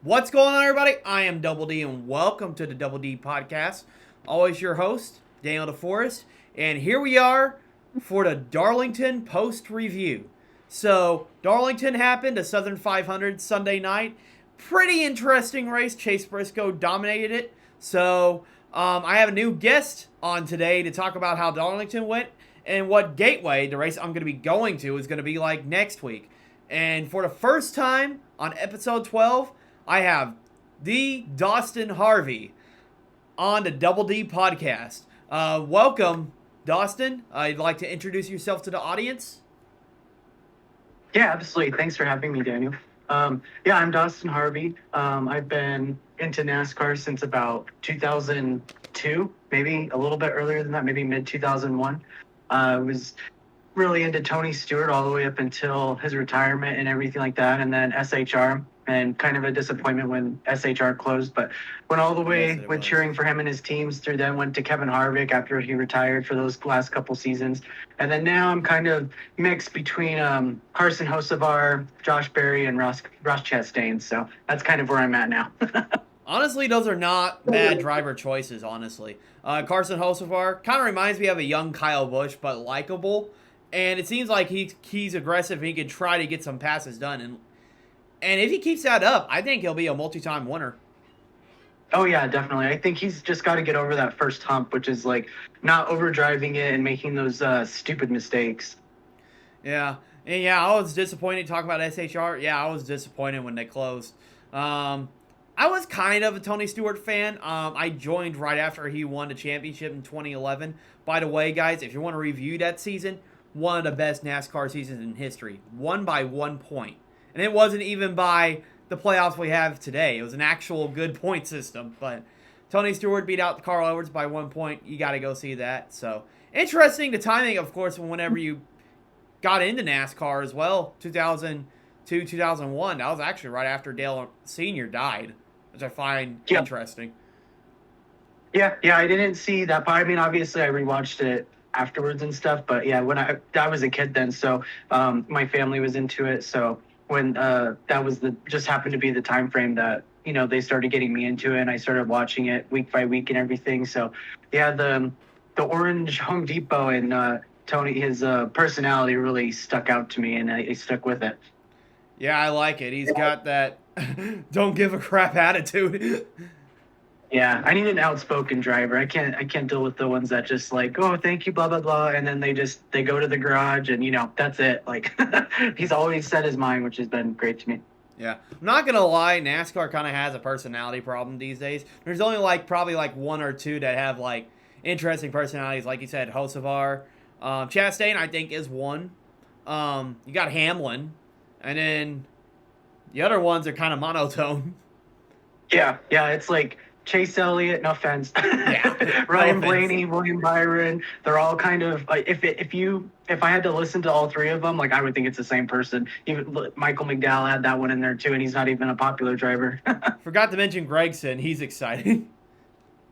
What's going on, everybody? I am Double D, and welcome to the Double D Podcast. Always your host, Daniel DeForest, and here we are for the Darlington post-review. So, Darlington happened, a Southern 500 Sunday night. Pretty interesting race. Chase Briscoe dominated it. So, I have a new guest on today to talk about how Darlington went and what Gateway, the race I'm going to be going to, is going to be like next week. And for the first time on episode 12, I have the Daustin Harvey on the Double D Podcast. Welcome, Daustin. I'd like to introduce yourself to the audience. Yeah, absolutely. Thanks for having me, Daniel. I'm Daustin Harvey. I've been into NASCAR since about 2002, maybe a little bit earlier than that, maybe mid-2001. I was really into Tony Stewart all the way up until his retirement and everything like that, and then SHR, and kind of a disappointment when SHR closed, but went all the way with cheering for him and his teams through then, went to Kevin Harvick after he retired for those last couple seasons. And then now I'm kind of mixed between Carson Hocevar, Josh Berry, and Ross Chastain. So that's kind of where I'm at now. Honestly, those are not bad driver choices, honestly. Carson Hocevar kind of reminds me of a young Kyle Busch, but likable. And it seems like he's aggressive and he can try to get some passes done. And if he keeps that up, I think he'll be a multi-time winner. Oh, yeah, definitely. I think he's just got to get over that first hump, which is like not overdriving it and making those stupid mistakes. Yeah. And yeah, I was disappointed talking about SHR. Yeah, I was disappointed when they closed. I was kind of a Tony Stewart fan. I joined right after he won the championship in 2011. By the way, guys, if you want to review that season, one of the best NASCAR seasons in history. Won by 1 point. And it wasn't even by the playoffs we have today. It was an actual good point system. But Tony Stewart beat out Carl Edwards by 1 point. You got to go see that. So, interesting. The timing, of course, whenever you got into NASCAR as well, 2002, 2001. That was actually right after Dale Sr. died, which I find interesting. Yeah, I didn't see that part. I mean, obviously, I rewatched it afterwards and stuff. But, yeah, when I was a kid then, so my family was into it. So when that was just happened to be the time frame that they started getting me into it, and I started watching it week by week and everything. So yeah, the orange Home Depot and Tony, his personality really stuck out to me, and I stuck with it. Yeah, I like it. He's got that don't give a crap attitude. Yeah, I need an outspoken driver. I can't deal with the ones that just like, oh, thank you, blah blah blah, and then they go to the garage and that's it. Like he's always said his mind, which has been great to me. Yeah, I'm not gonna lie, NASCAR kind of has a personality problem these days. There's only probably one or two that have interesting personalities, like you said, Hocevar, Chastain, I think is one. You got Hamlin, and then the other ones are kind of monotone. Yeah, it's like Chase Elliott, no offense. Yeah, Ryan Blaney, William Byron, they're all kind of like if I had to listen to all three of them, I would think it's the same person. Even Michael McDowell had that one in there too, and he's not even a popular driver. Forgot to mention Gregson. He's exciting.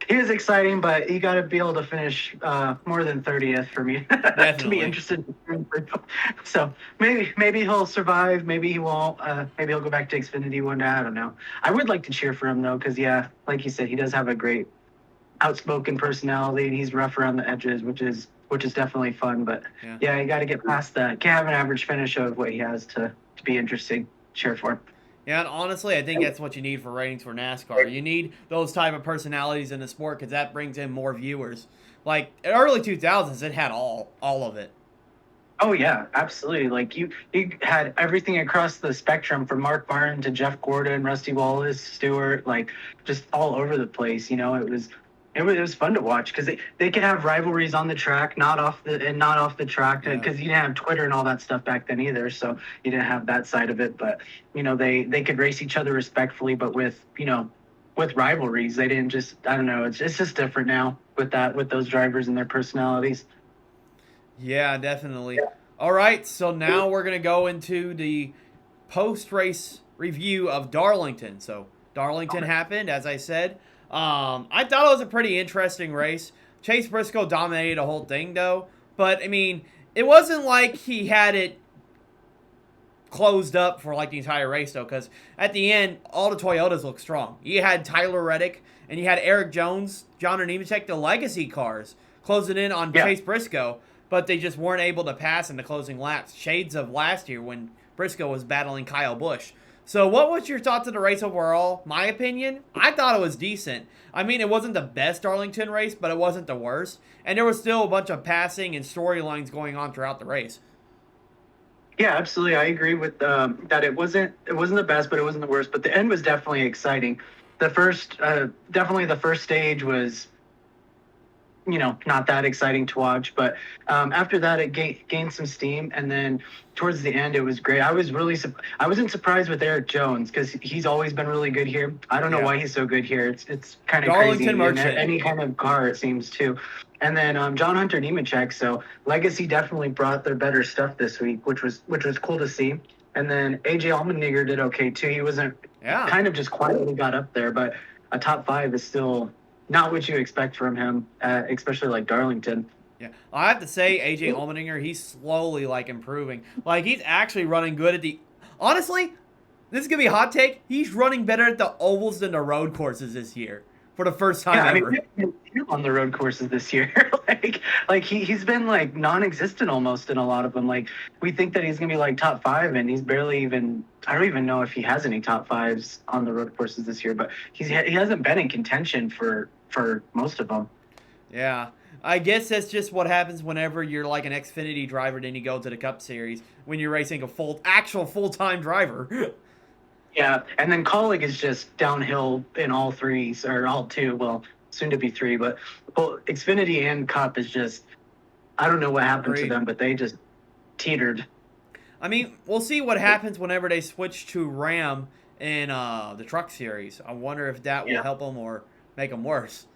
He is exciting, but you got to be able to finish more than 30th for me to be interested. So maybe he'll survive. Maybe he won't. Maybe he'll go back to Xfinity one day. I don't know. I would like to cheer for him though, because like you said, he does have a great outspoken personality, and he's rough around the edges, which is definitely fun. But yeah, you got to get past that. Can't have an average finish of what he has to be interesting. Cheer for him. Yeah, and honestly, I think that's what you need for ratings for NASCAR. You need those type of personalities in the sport because that brings in more viewers. Like, in early 2000s, it had all of it. Oh, yeah, absolutely. Like, you had everything across the spectrum from Mark Martin to Jeff Gordon, Rusty Wallace, Stewart, just all over the place. It was fun to watch because they could have rivalries on the track, not off the track, because you didn't have Twitter and all that stuff back then either, so you didn't have that side of it. But they could race each other respectfully, but with rivalries. They didn't just, I don't know. It's just different now with those drivers and their personalities. Yeah, definitely. Yeah. All right, so now we're gonna go into the post-race review of Darlington. So Darlington happened, as I said. I thought it was a pretty interesting race. Chase Briscoe dominated the whole thing, though. But, I mean, it wasn't like he had it closed up for like the entire race though, because at the end all the Toyotas looked strong. You had Tyler Reddick and you had Eric Jones, John Nemechek, the legacy cars closing in on Chase Briscoe, but they just weren't able to pass in the closing laps. Shades of last year when Briscoe was battling Kyle Busch. So what was your thoughts of the race overall? My opinion, I thought it was decent. I mean, it wasn't the best Darlington race, but it wasn't the worst. And there was still a bunch of passing and storylines going on throughout the race. Yeah, absolutely. I agree with that. It wasn't the best, but it wasn't the worst. But the end was definitely exciting. Definitely the first stage was, not that exciting to watch. But after that, it gained some steam, and then towards the end, it was great. I wasn't surprised with Eric Jones because he's always been really good here. I don't know why he's so good here. It's kind of crazy. Darlington Merchant. Any kind of car, it seems too. And then John Hunter Nemechek. So Legacy definitely brought their better stuff this week, which was cool to see. And then AJ Allmendinger did okay too. He wasn't kind of just quietly got up there, but a top 5 is still not what you expect from him, especially like Darlington. Yeah, I have to say, AJ Allmendinger, he's slowly like improving. Like he's actually running good at the. Honestly, this is gonna be a hot take. He's running better at the ovals than the road courses this year for the first time ever. On the road courses this year, he's been like non-existent almost in a lot of them. Like we think that he's gonna be like top 5, and he's barely even. I don't even know if he has any top 5s on the road courses this year, but he hasn't been in contention for most of them. Yeah, I guess that's just what happens whenever you're like an Xfinity driver, then you go to the Cup Series when you're racing a full-time driver. Yeah, and then Colleague is just downhill in all 3s or all 2. Well, soon to be 3, but Xfinity and Cup is just. I don't know what happened to them, but they just teetered. I mean, we'll see what happens whenever they switch to Ram in the Truck Series. I wonder if that will help them or make them worse.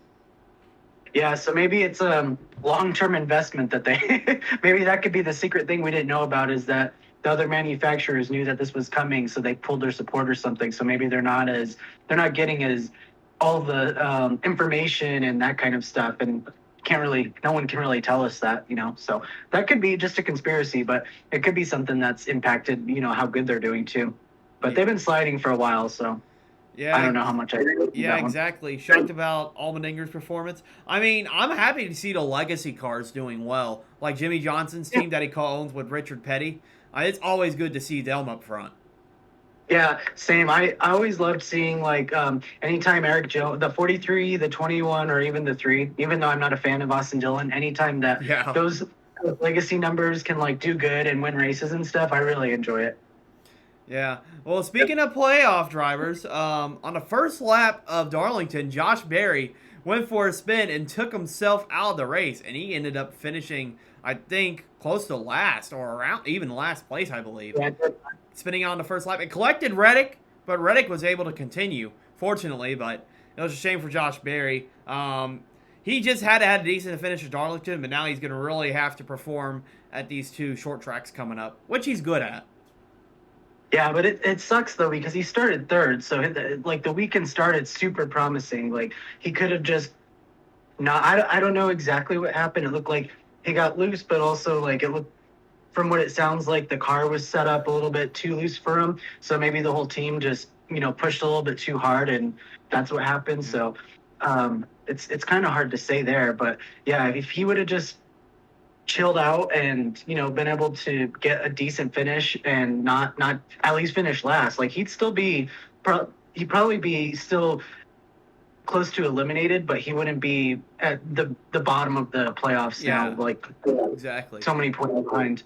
Yeah, so maybe it's a long-term investment that they maybe that could be the secret thing we didn't know about, is that the other manufacturers knew that this was coming, so they pulled their support or something. So maybe they're not getting as all the information and that kind of stuff, and no one can really tell us that, So that could be just a conspiracy, but it could be something that's impacted, how good they're doing too. But they've been sliding for a while, so. Yeah, I don't know how much I agree with that exactly. Shocked about Allmendinger's performance. I mean, I'm happy to see the legacy cars doing well, like Jimmy Johnson's team that he co-owns with Richard Petty. It's always good to see them up front. Yeah, same. I always loved seeing anytime Eric Jones, the 43, the 21, or even the 3. Even though I'm not a fan of Austin Dillon, anytime that those legacy numbers can do good and win races and stuff, I really enjoy it. Yeah. Well, speaking of playoff drivers, on the first lap of Darlington, Josh Berry went for a spin and took himself out of the race, and he ended up finishing, I think, close to last or around even last place, I believe. Yeah. Spinning out on the first lap. It collected Reddick, but Reddick was able to continue, fortunately, but it was a shame for Josh Berry. He just had to have a decent finish at Darlington, but now he's going to really have to perform at these 2 short tracks coming up, which he's good at. Yeah, but it sucks, though, because he started 3rd. So, the weekend started super promising. He could have just not. I don't know exactly what happened. It looked like he got loose, but also, it looked, from what it sounds like, the car was set up a little bit too loose for him. So maybe the whole team just, pushed a little bit too hard, and that's what happened. So it's kind of hard to say there. But, yeah, if he would have just chilled out and been able to get a decent finish and not at least finish last, he'd still be he'd probably be still close to eliminated, but he wouldn't be at the bottom of the playoffs now, exactly so many points behind.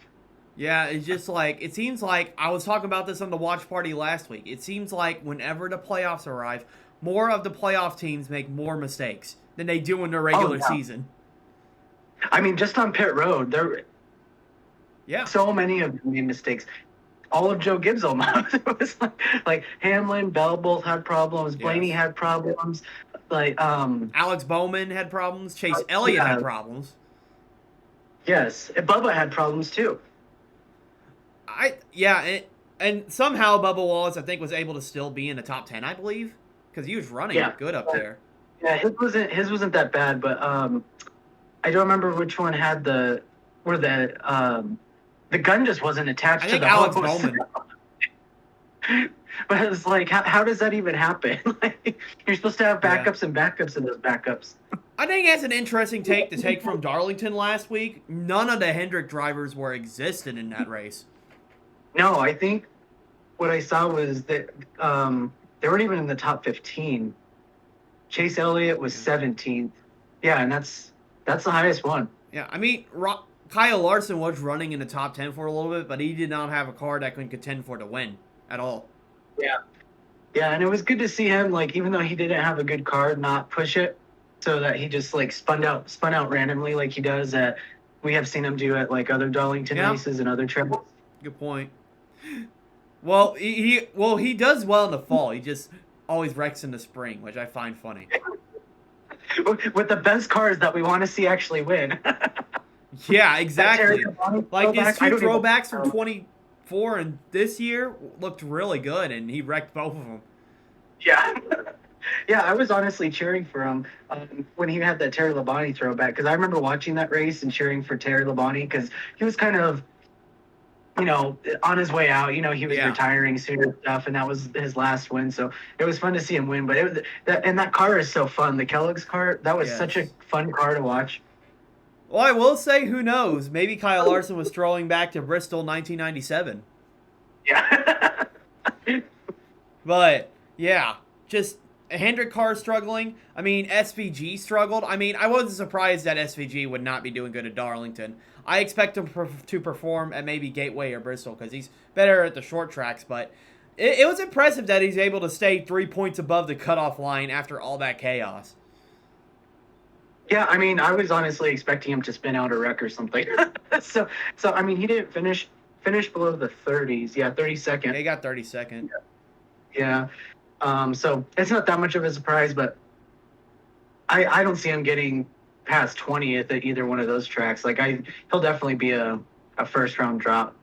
Yeah, it's just it seems like I was talking about this on the watch party last week. It seems like whenever the playoffs arrive, more of the playoff teams make more mistakes than they do in their regular season. I mean, just on pit road, so many of them made mistakes. All of Joe Gibbs almost. It was Hamlin, Bell both had problems. Blaney had problems. Alex Bowman had problems. Chase Elliott had problems. Yes, Bubba had problems too. And somehow Bubba Wallace, I think, was able to still be in the top 10, I believe, because he was running good up there. Yeah, his wasn't that bad, but I don't remember which one had the gun just wasn't attached to the Alex hose. Bowman. But it's like, how does that even happen? Like, you're supposed to have Yeah. backups and backups in those backups. I think that's an interesting take to take from Darlington last week. None of the Hendrick drivers were existent in that race. No, I think what I saw was that they weren't even in the top 15. Chase Elliott was Yeah. 17th. Yeah, and that's the highest one. Yeah, I mean, Kyle Larson was running in the top 10 for a little bit, but he did not have a car that could contend for the win at all. Yeah. Yeah, and it was good to see him, like, even though he didn't have a good car, not push it so that he just like spun out randomly like he does at we have seen him do at like other Darlington races and other triples. Good point. Well, he does well in the fall. He just always wrecks in the spring, which I find funny. With the best cars that we want to see actually win. Yeah, exactly. Like his two throwbacks from even... 24 and this year looked really good, and he wrecked both of them. Yeah. Yeah, I was honestly cheering for him when he had that Terry Labonte throwback, because I remember watching that race and cheering for Terry Labonte because he was kind of, on his way out. He was retiring soon and stuff, and that was his last win. So it was fun to see him win. But that car is so fun. The Kellogg's car, that was such a fun car to watch. Well, I will say, who knows? Maybe Kyle Larson was strolling back to Bristol 1997. Yeah. But, yeah, just Hendrick car struggling. I mean, SVG struggled. I mean, I wasn't surprised that SVG would not be doing good at Darlington. I expect him to perform at maybe Gateway or Bristol because he's better at the short tracks. But it was impressive that he's able to stay 3 points above the cutoff line after all that chaos. Yeah, I mean, I was honestly expecting him to spin out a wreck or something. so I mean, he didn't finish below the 30s. Yeah, 32nd. Yeah, he got 32nd. Yeah. So it's not that much of a surprise, but I don't see him getting past 20th at either one of those tracks. Like he'll definitely be a first round drop,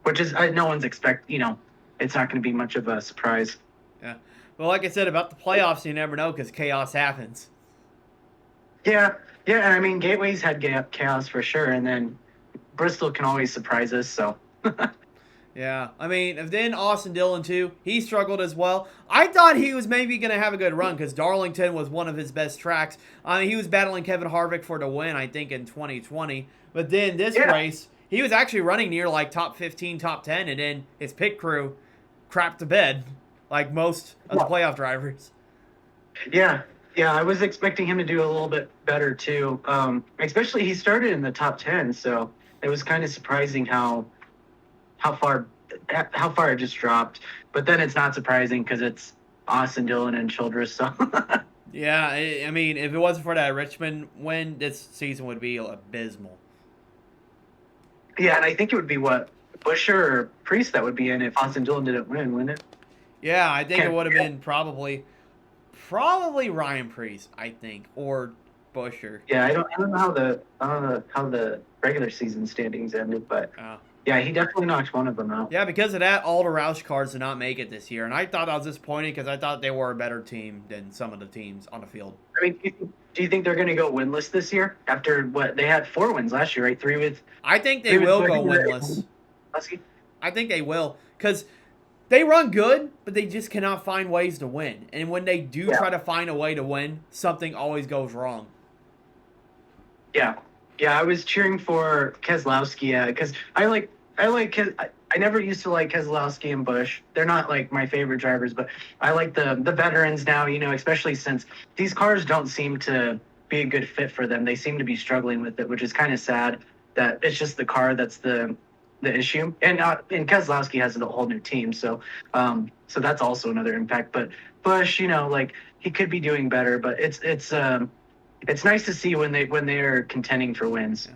which is no one's it's not going to be much of a surprise. Yeah. Well, like I said about the playoffs, you never know because chaos happens. Yeah, and I mean Gateway's had chaos for sure, and then Bristol can always surprise us. So. Yeah, I mean, and then Austin Dillon, too, he struggled as well. I thought he was maybe going to have a good run because Darlington was one of his best tracks. I mean, he was battling Kevin Harvick for the win, I think, in 2020. But then this race, he was actually running near, like, top 15, top 10, and then his pit crew crapped to bed, like most of the playoff drivers. Yeah, I was expecting him to do a little bit better, too. Especially he started in the top 10, so it was kind of surprising how far it just dropped. But then it's not surprising because it's Austin Dillon and Childress. So yeah, I mean, if it wasn't for that Richmond win, this season would be abysmal. Yeah, and I think it would be Buescher or Priest that would be in if Austin Dillon didn't win, wouldn't it? Yeah, I think it would have been probably Ryan Priest, I think, or Buescher. Yeah, I don't know how the regular season standings ended, but yeah, he definitely knocked one of them out. Yeah, because of that, all the Roush cars did not make it this year, and I thought that was disappointing because I thought they were a better team than some of the teams on the field. I mean, do you think they're going to go winless this year after what they had 4 wins last year, right? 3 with. I think they will go winless. I think they will because they run good, but they just cannot find ways to win. And when they do try to find a way to win, something always goes wrong. Yeah, I was cheering for Keselowski because I never used to like Keselowski and Busch. They're not like my favorite drivers, but I like the veterans now, especially since these cars don't seem to be a good fit for them. They seem to be struggling with it, which is kind of sad that it's just the car that's the issue. And Keselowski has a whole new team, so that's also another impact. But Busch, he could be doing better, but it's nice to see when they're contending for wins. Yeah.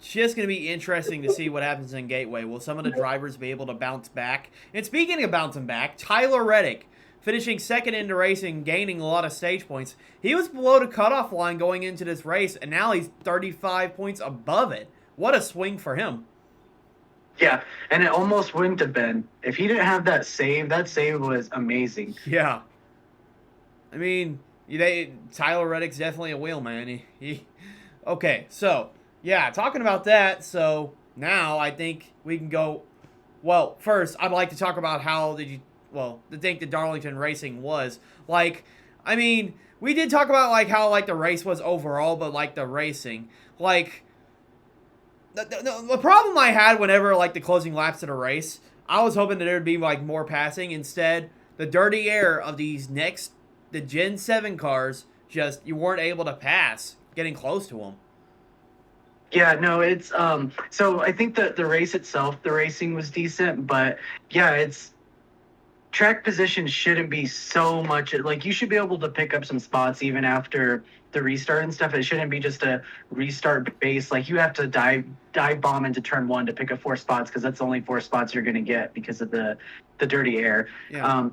It's just going to be interesting to see what happens in Gateway. Will some of the drivers be able to bounce back? And speaking of bouncing back, Tyler Reddick, finishing second in the race and gaining a lot of stage points. He was below the cutoff line going into this race, and now he's 35 points above it. What a swing for him. Yeah, and it almost wouldn't have been. If he didn't have that save was amazing. Yeah. I mean, Tyler Reddick's definitely a wheel, man. Okay, so... yeah, talking about that, so now I think we can go... well, first, I'd like to talk about how did you think the Darlington racing was. Like, I mean, we did talk about like how like the race was overall, but like the racing, like the problem I had whenever like the closing laps of the race, I was hoping that there would be like more passing. Instead, the dirty air of the Gen 7 cars, just you weren't able to pass, getting close to them. Yeah, no, it's so I think that the race itself, the racing was decent, but yeah, it's track position shouldn't be so much like you should be able to pick up some spots even after the restart and stuff. It shouldn't be just a restart base. Like you have to dive bomb into turn one to pick up 4 spots because that's the only 4 spots you're going to get because of the dirty air. Yeah.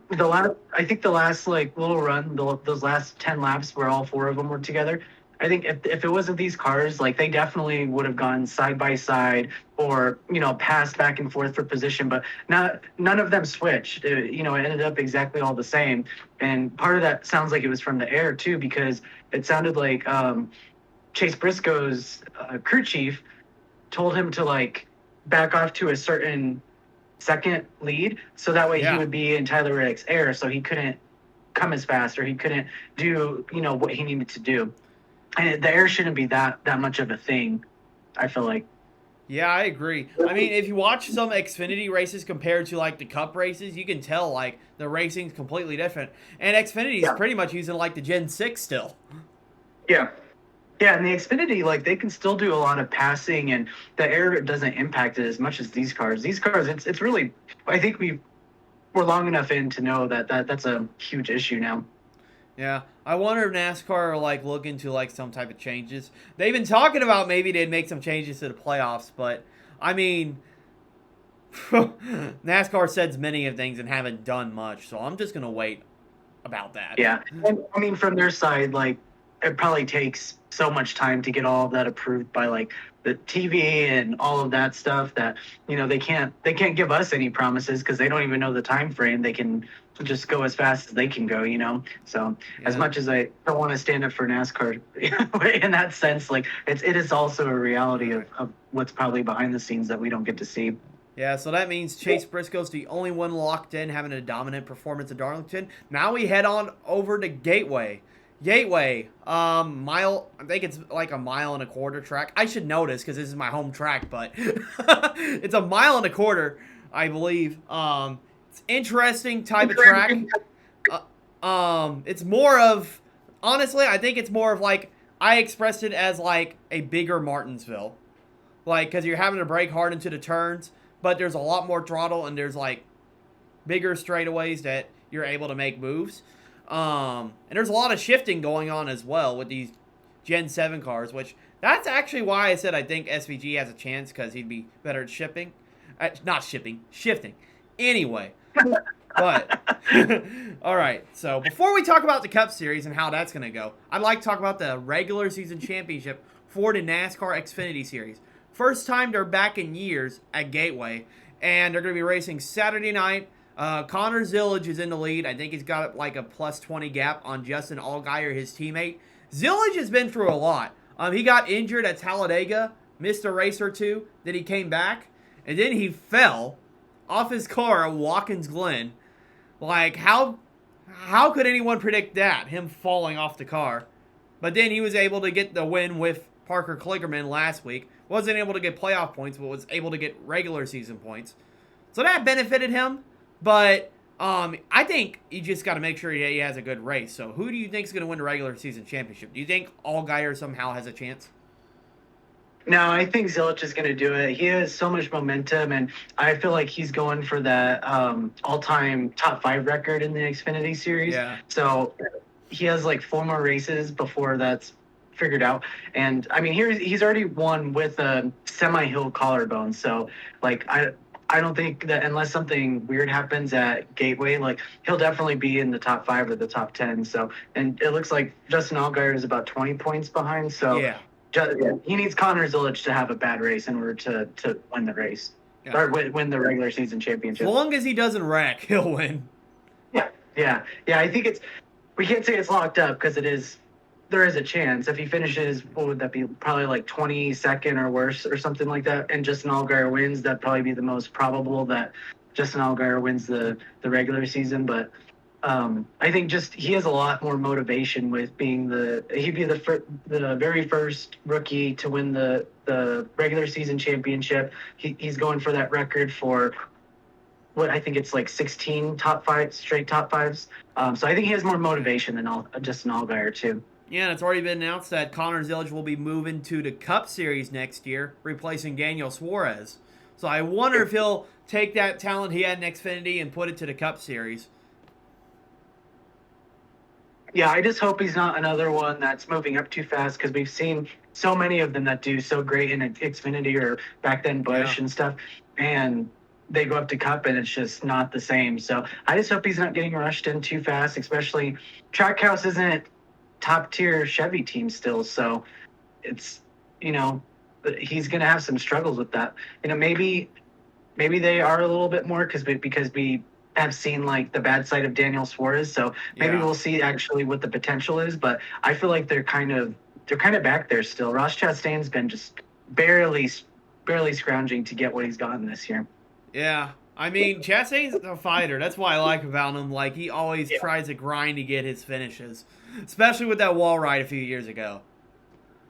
I think the last like little run, those last 10 laps where all 4 of them were together. I think if it wasn't these cars, like they definitely would have gone side by side or passed back and forth for position, but none of them switched. It ended up exactly all the same, and part of that sounds like it was from the air too, because it sounded like Chase Briscoe's crew chief told him to like back off to a certain second lead, so that way he would be in Tyler Reddick's air, so he couldn't come as fast or he couldn't do what he needed to do. And the air shouldn't be that much of a thing, I feel like. Yeah, I agree. I mean, if you watch some Xfinity races compared to like the Cup races, you can tell like the racing's completely different. And Xfinity is pretty much using like the Gen 6 still. Yeah. Yeah, and the Xfinity, like they can still do a lot of passing, and the air doesn't impact it as much as these cars. These cars, it's really, I think we're long enough in to know that's a huge issue now. Yeah, I wonder if NASCAR will like look into like some type of changes. They've been talking about maybe they'd make some changes to the playoffs, but I mean, NASCAR says many of things and haven't done much, so I'm just gonna wait about that. Yeah, and, I mean, from their side, like it probably takes so much time to get all of that approved by like the TV and all of that stuff that they can't give us any promises because they don't even know the time frame. They can just go as fast as they can go, So as much as I don't want to stand up for NASCAR in that sense, like it is also a reality of what's probably behind the scenes that we don't get to see. Yeah, so that means Chase Briscoe's the only one locked in, having a dominant performance at Darlington. Now we head on over to Gateway. Mile, I think it's like a 1.25 mile track. I should know this because this is my home track, but it's a 1.25 miles, I believe. It's interesting type of track. It's more of, honestly, I think it's more of like, I expressed it as like a bigger Martinsville. Like, because you're having to brake hard into the turns, but there's a lot more throttle and there's like bigger straightaways that you're able to make moves. And there's a lot of shifting going on as well with these Gen 7 cars, which that's actually why I said I think SVG has a chance because he'd be better at shifting. Shifting. Anyway. But, all right. So before we talk about the Cup Series and how that's going to go, I'd like to talk about the regular season championship for the NASCAR Xfinity Series. First time they're back in years at Gateway, and they're going to be racing Saturday night. Connor Zillage is in the lead. I think he's got like a plus 20 gap on Justin Allgaier, his teammate. Zillage has been through a lot. He got injured at Talladega, missed a race or two, then he came back, and then he fell off his car at Watkins Glen. Like, how could anyone predict that, him falling off the car? But then he was able to get the win with Parker Kligerman last week. Wasn't able to get playoff points, but was able to get regular season points. So that benefited him. But I think you just got to make sure he has a good race. So who do you think is going to win the regular season championship? Do you think Allgaier somehow has a chance? No, I think Zillage is going to do it. He has so much momentum, and I feel like he's going for that all-time top 5 record in the Xfinity Series. Yeah. So he has like 4 more races before that's figured out. And I mean, he's already won with a semi-hill collarbone. So like I don't think that unless something weird happens at Gateway, like he'll definitely be in the top 5 or the top 10. So, and it looks like Justin Allgaier is about 20 points behind. So yeah. He needs Connor Zillage to have a bad race in order to win the race. Yeah. Or win the regular season championship. As long as he doesn't wreck, he'll win. Yeah. I think we can't say it's locked up because there is a chance. If he finishes, what would that be? Probably like 22nd or worse or something like that. And Justin Allgaier wins, that'd probably be the most probable that Justin Allgaier wins the regular season, but I think just he has a lot more motivation with being he'd be the very first rookie to win the regular season championship. He's going for that record for what I think it's like 16 straight top fives. So I think he has more motivation than Justin Allgaier too. Yeah, and it's already been announced that Connor Zilisch will be moving to the Cup Series next year, replacing Daniel Suarez. So I wonder if he'll take that talent he had in Xfinity and put it to the Cup Series. Yeah, I just hope he's not another one that's moving up too fast, because we've seen so many of them that do so great in Xfinity or back then Busch and stuff, and they go up to Cup and it's just not the same. So I just hope he's not getting rushed in too fast, especially Trackhouse isn't top tier Chevy team still. So it's, he's going to have some struggles with that. Maybe they are a little bit more because we have seen like the bad side of Daniel Suarez. So maybe we'll see actually what the potential is, but I feel like they're kind of back there still. Ross Chastain's been just barely scrounging to get what he's gotten this year. Yeah. I mean, Chastain's a fighter. That's what I like about him. Like, he always tries to grind to get his finishes, especially with that wall ride a few years ago.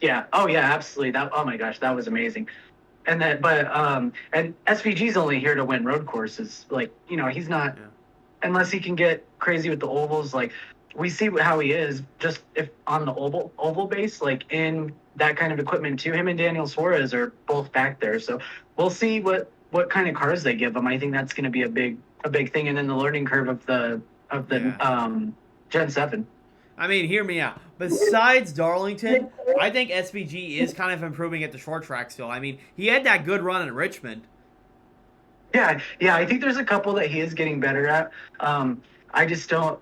Yeah. Oh, yeah, absolutely. Oh my gosh, that was amazing. And and SVG's only here to win road courses. Like, he's not, unless he can get crazy with the ovals. Like, we see how he is just if on the oval base, like in that kind of equipment too. Him and Daniel Suarez are both back there. So we'll see what kind of cars they give him. I think that's going to be a big thing. And then the learning curve of the Gen 7. I mean, hear me out. Besides Darlington, I think SVG is kind of improving at the short track still. I mean, he had that good run at Richmond. Yeah, I think there's a couple that he is getting better at. I just don't.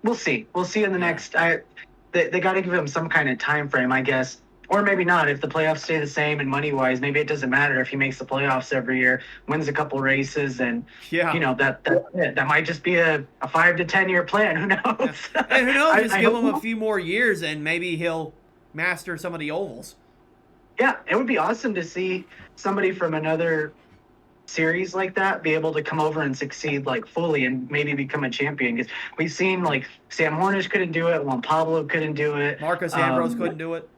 We'll see. We'll see in the next. They got to give him some kind of time frame, I guess. Or maybe not. If the playoffs stay the same and money-wise, maybe it doesn't matter if he makes the playoffs every year, wins a couple races, and that might just be a 5 to 10 year plan. Who knows? Yeah. And who knows? Just give him a few more years, and maybe he'll master some of the ovals. Yeah, it would be awesome to see somebody from another series like that be able to come over and succeed like fully and maybe become a champion, because we've seen like Sam Hornish couldn't do it, Juan Pablo couldn't do it, Marcos Ambrose couldn't do it.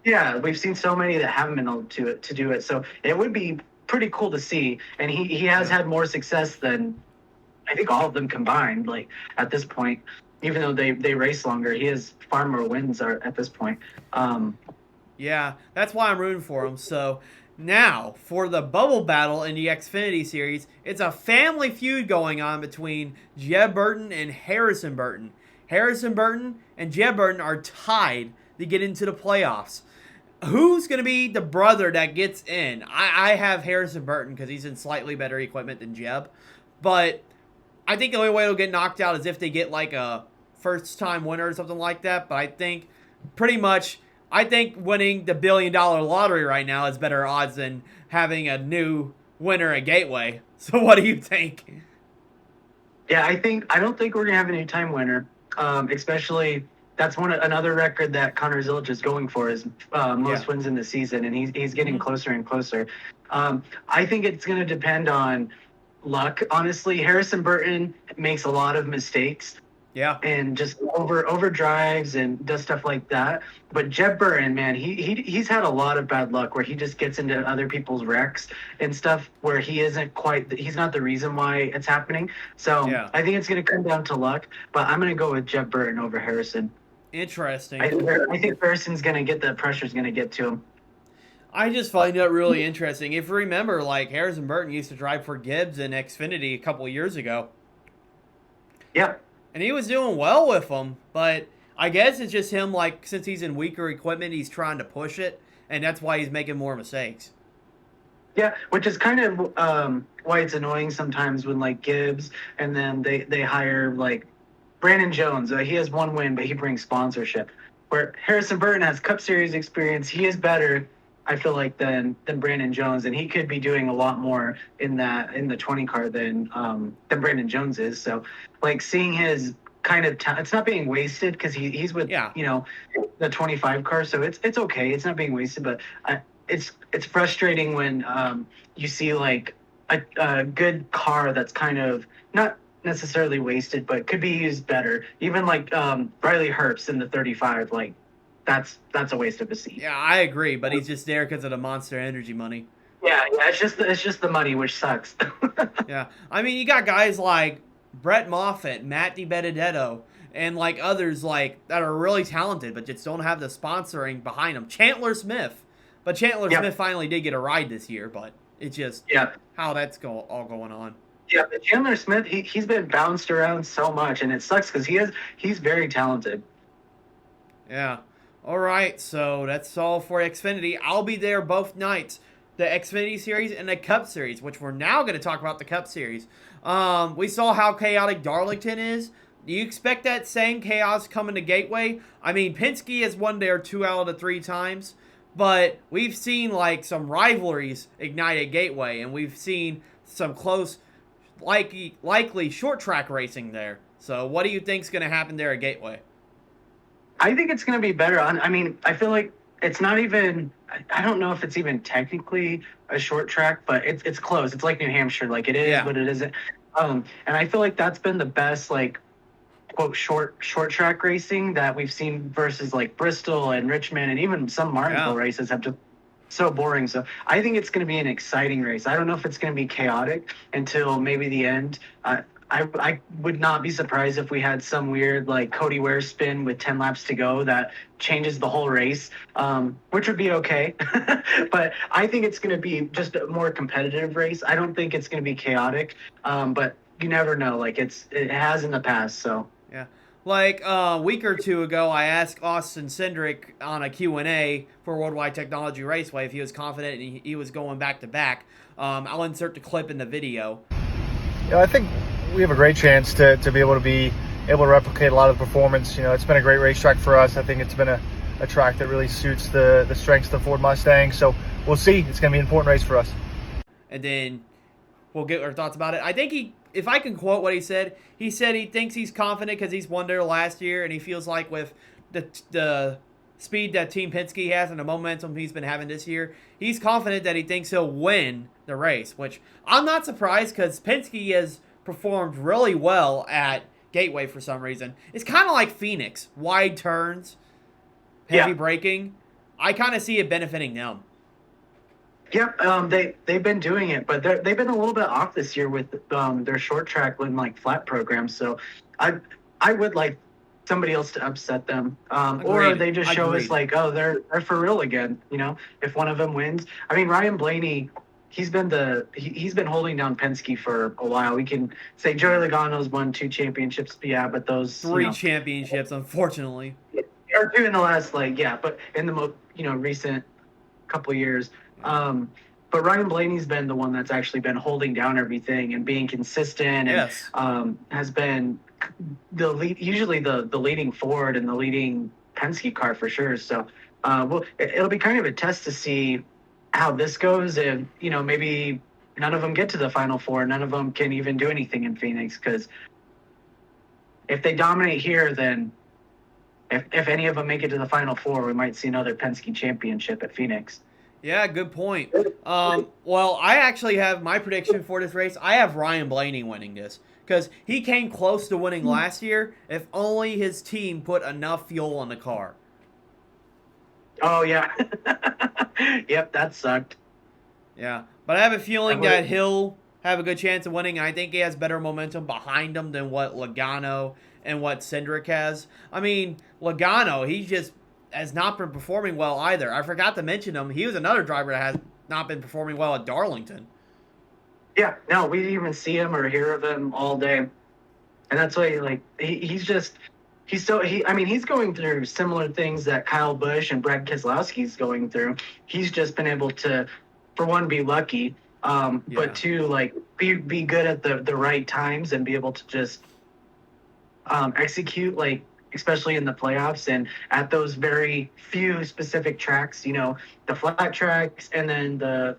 Yeah, we've seen so many that haven't been able to do it. So it would be pretty cool to see. And he has had more success than I think all of them combined. Like at this point, even though they race longer, he has far more wins at this point. Yeah, that's why I'm rooting for him. So now for the bubble battle in the Xfinity series, it's a family feud going on between Jeb Burton and Harrison Burton. Harrison Burton and Jeb Burton are tied to get into the playoffs. Who's going to be the brother that gets in? I have Harrison Burton because he's in slightly better equipment than Jeb. But I think the only way he'll get knocked out is if they get like a first-time winner or something like that. But I think winning the $1 billion lottery right now is better odds than having a new winner at Gateway. So what do you think? Yeah, I don't think we're going to have a new time winner, especially... That's another record that Connor Zilisch is going for, is most wins in the season, and he's getting closer and closer. I think it's going to depend on luck. Honestly, Harrison Burton makes a lot of mistakes. Yeah. And just over drives and does stuff like that. But Jeb Burton, man, he's had a lot of bad luck where he just gets into other people's wrecks and stuff where he's not the reason why it's happening. So I think it's going to come down to luck, but I'm going to go with Jeb Burton over Harrison. Interesting. I think Harrison's going to get the pressure's going to get to him. I just find that really interesting. If you remember, like, Harrison Burton used to drive for Gibbs in Xfinity a couple of years ago. Yeah. And he was doing well with them, but I guess it's just him, like, since he's in weaker equipment, he's trying to push it, and that's why he's making more mistakes. Yeah, which is kind of why it's annoying sometimes when, like, Gibbs, and then they hire, like, Brandon Jones. He has one win, but he brings sponsorship. Where Harrison Burton has Cup Series experience, he is better, I feel like, than Brandon Jones, and he could be doing a lot more in the 20 car than Brandon Jones is. So, like, seeing his kind of it's not being wasted because he's with the 25 car, so it's okay. It's not being wasted, but it's frustrating when you see like a good car that's kind of not necessarily wasted, but could be used better. Even like Riley Herbst in the 35, like that's a waste of a seat. Yeah, I agree, but he's just there because of the Monster Energy money. Yeah, it's just the money, which sucks. Yeah, I mean, you got guys like Brett Moffitt, Matt DiBenedetto, and like others like that are really talented, but just don't have the sponsoring behind them. Chandler Smith, but Chandler Yep. Smith finally did get a ride this year, but it's just Yeah. how that's all going on. Yeah, but Chandler Smith, he's been bounced around so much, and it sucks because he's very talented. Yeah. All right, so that's all for Xfinity. I'll be there both nights, the Xfinity Series and the Cup Series, which we're now going to talk about the Cup Series. We saw how chaotic Darlington is. Do you expect that same chaos coming to Gateway? I mean, Penske has won there 2 out of the 3 times, but we've seen like some rivalries ignite at Gateway, and we've seen some close, likely short track racing there. So, what do you think's going to happen there at Gateway? I think it's going to be better. I mean, I feel like it's not even. I don't know if it's even technically a short track, but it's close. It's like New Hampshire, like it is, Yeah. but it isn't. And I feel like that's been the best, like quote short track racing that we've seen versus like Bristol and Richmond and even some Martinsville races have just so boring. So I think it's going to be an exciting race. I don't know if it's going to be chaotic until maybe the end. I would not be surprised if we had some weird like Cody Ware spin with 10 laps to go that changes the whole race, which would be okay. But I think it's going to be just a more competitive race. I don't think it's going to be chaotic, but you never know. Like it has in the past. So yeah. Like a week or two ago, I asked Austin Cindric on a Q&A for Worldwide Technology Raceway if he was confident and he was going back to back. I'll insert the clip in the video. Yeah, I think we have a great chance to be able to replicate a lot of the performance. It's been a great racetrack for us. I think it's been a track that really suits the strengths of the Ford Mustang. So we'll see. It's going to be an important race for us. And then we'll get our thoughts about it. I think if I can quote what he said he thinks he's confident because he's won there last year, and he feels like with the speed that Team Penske has and the momentum he's been having this year, he's confident that he thinks he'll win the race, which I'm not surprised because Penske has performed really well at Gateway for some reason. It's kind of like Phoenix, wide turns, heavy braking. I kind of see it benefiting them. Yep, they've been doing it, but they've been a little bit off this year with their short track and like flat programs. So I would like somebody else to upset them, or they just show us like, oh, they're for real again. If one of them wins. I mean, Ryan Blaney, he's been holding down Penske for a while. We can say Joey Logano's won 2 championships, yeah, but those 3 championships, unfortunately, or 2 in the last but in the most recent couple of years. But Ryan Blaney's been the one that's actually been holding down everything and being consistent, and has been usually the leading Ford and the leading Penske car for sure. So, it'll be kind of a test to see how this goes, and maybe none of them get to the Final Four, none of them can even do anything in Phoenix, because if they dominate here, then if any of them make it to the Final Four, we might see another Penske championship at Phoenix. Yeah, good point. Well, I actually have my prediction for this race. I have Ryan Blaney winning this because he came close to winning last year if only his team put enough fuel on the car. Oh, yeah. Yep, that sucked. Yeah, but I have a feeling that he'll have a good chance of winning. I think he has better momentum behind him than what Logano and what Cindric has. I mean, Logano, he just has not been performing well either. I forgot to mention him. He was another driver that has not been performing well at Darlington. Yeah, no, we didn't even see him or hear of him all day. And that's why, he's going through similar things that Kyle Busch and Brad Keselowski's going through. He's just been able to, for one, be lucky, but two, be good at the right times and be able to just execute, especially in the playoffs and at those very few specific tracks, the flat tracks and then the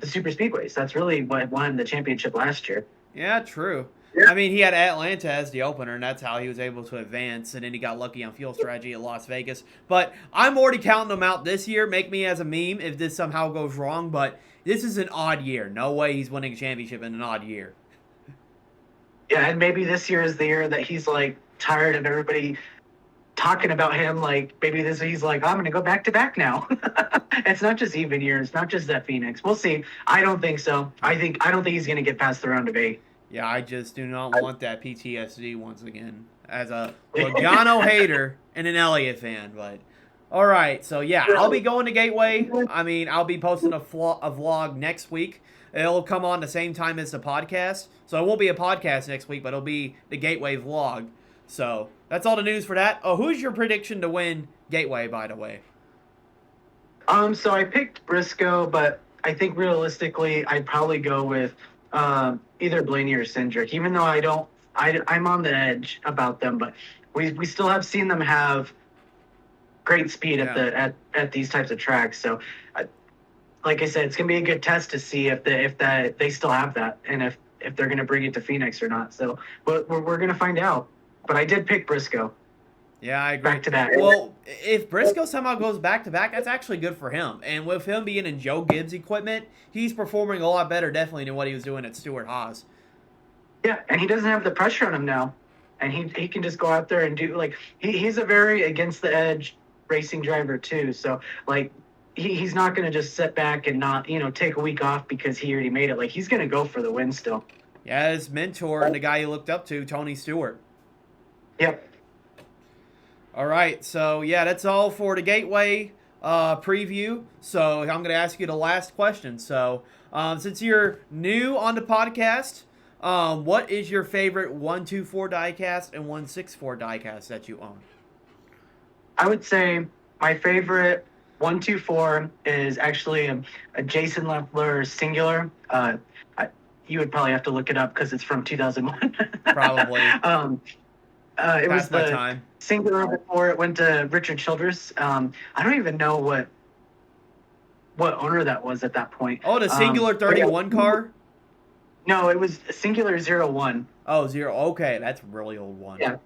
super speedways. That's really what won the championship last year. Yeah, true. Yeah. I mean, he had Atlanta as the opener, and that's how he was able to advance. And then he got lucky on fuel strategy at Las Vegas. But I'm already counting him out this year. Make me as a meme if this somehow goes wrong. But this is an odd year. No way he's winning a championship in an odd year. Yeah, and maybe this year is the year that he's like tired of everybody talking about him. Like maybe he's like, I'm going to go back to back now. It's not just even year. It's not just that Phoenix. We'll see. I don't think so. I don't think he's going to get past the round of 8. Yeah, I just do not want that PTSD once again as a Logano hater and an Elliott fan. But all right, so yeah, I'll be going to Gateway. I mean, I'll be posting a vlog next week. It'll come on the same time as the podcast, so it won't be a podcast next week, but it'll be the Gateway vlog. So that's all the news for that. Oh, who's your prediction to win Gateway, by the way? So I picked Briscoe, but I think realistically, I'd probably go with either Blaney or Cindric, even though I'm on the edge about them, but we still have seen them have great speed at these types of tracks. So, like I said, it's gonna be a good test to see if they still have that, and if they're gonna bring it to Phoenix or not. So, we're gonna find out. But I did pick Briscoe. Yeah, I agree. Back to back. Well, if Briscoe somehow goes back to back, that's actually good for him. And with him being in Joe Gibbs' equipment, he's performing a lot better, definitely, than what he was doing at Stewart Haas. Yeah, and he doesn't have the pressure on him now, and he can just go out there and do like he's a very against the edge racing driver too. So like he's not going to just sit back and not take a week off because he already made it. Like he's going to go for the win still. Yeah, his mentor and the guy he looked up to, Tony Stewart. Yep. All right, so yeah, that's all for the Gateway preview. So I'm going to ask you the last question. So since you're new on the podcast, what is your favorite 124 diecast and 164 diecast that you own? I would say my favorite 124 is actually a Jason Leffler singular. You would probably have to look it up because it's from 2001. Probably. It was the time. singular before it went to Richard Childress. I don't even know what owner that was at that point. Oh, the singular 31 car? No, it was singular 01. Oh, 0. Okay, that's a really old one. Yeah,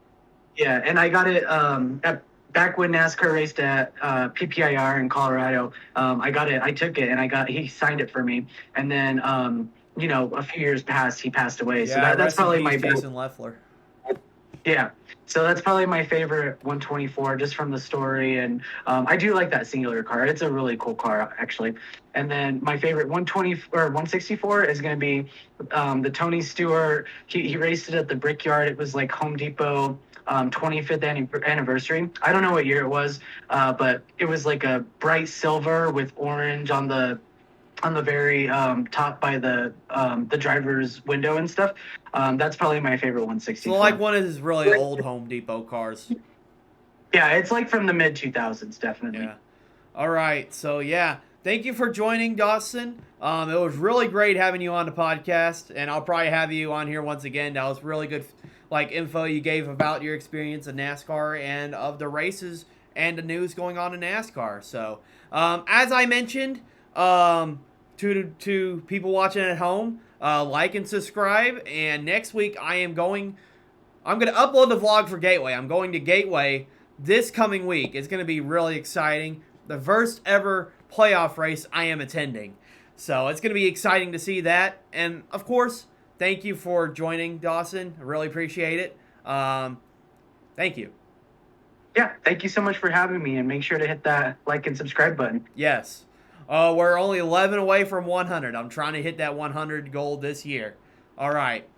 yeah, and I got it back when NASCAR raced at PPIR in Colorado. I got it. I took it, and he signed it for me. And then a few years passed. He passed away. Yeah, so that's probably my Jason Leffler. Yeah, so that's probably my favorite 124, just from the story, and I do like that singular car. It's a really cool car, actually. And then my favorite 120 or 164 is going to be the Tony Stewart. He raced it at the Brickyard. It was like Home Depot 25th anniversary. I don't know what year it was, but it was like a bright silver with orange on the very top by the driver's window and stuff. That's probably my favorite 164. So like one of his really old Home Depot cars. Yeah, it's like from the mid 2000s, definitely. Yeah. All right. So yeah, thank you for joining, Daustin. It was really great having you on the podcast, and I'll probably have you on here once again. That was really good, info you gave about your experience in NASCAR and of the races and the news going on in NASCAR. So as I mentioned, to people watching at home, like and subscribe. And next week I'm going to upload the vlog for Gateway. I'm going to Gateway this coming week. It's going to be really exciting. The first ever playoff race I am attending. So it's going to be exciting to see that. And of course, thank you for joining, Daustin. I really appreciate it. Thank you. Yeah, thank you so much for having me, and make sure to hit that like and subscribe button. Yes. We're only 11 away from 100. I'm trying to hit that 100 goal this year. All right.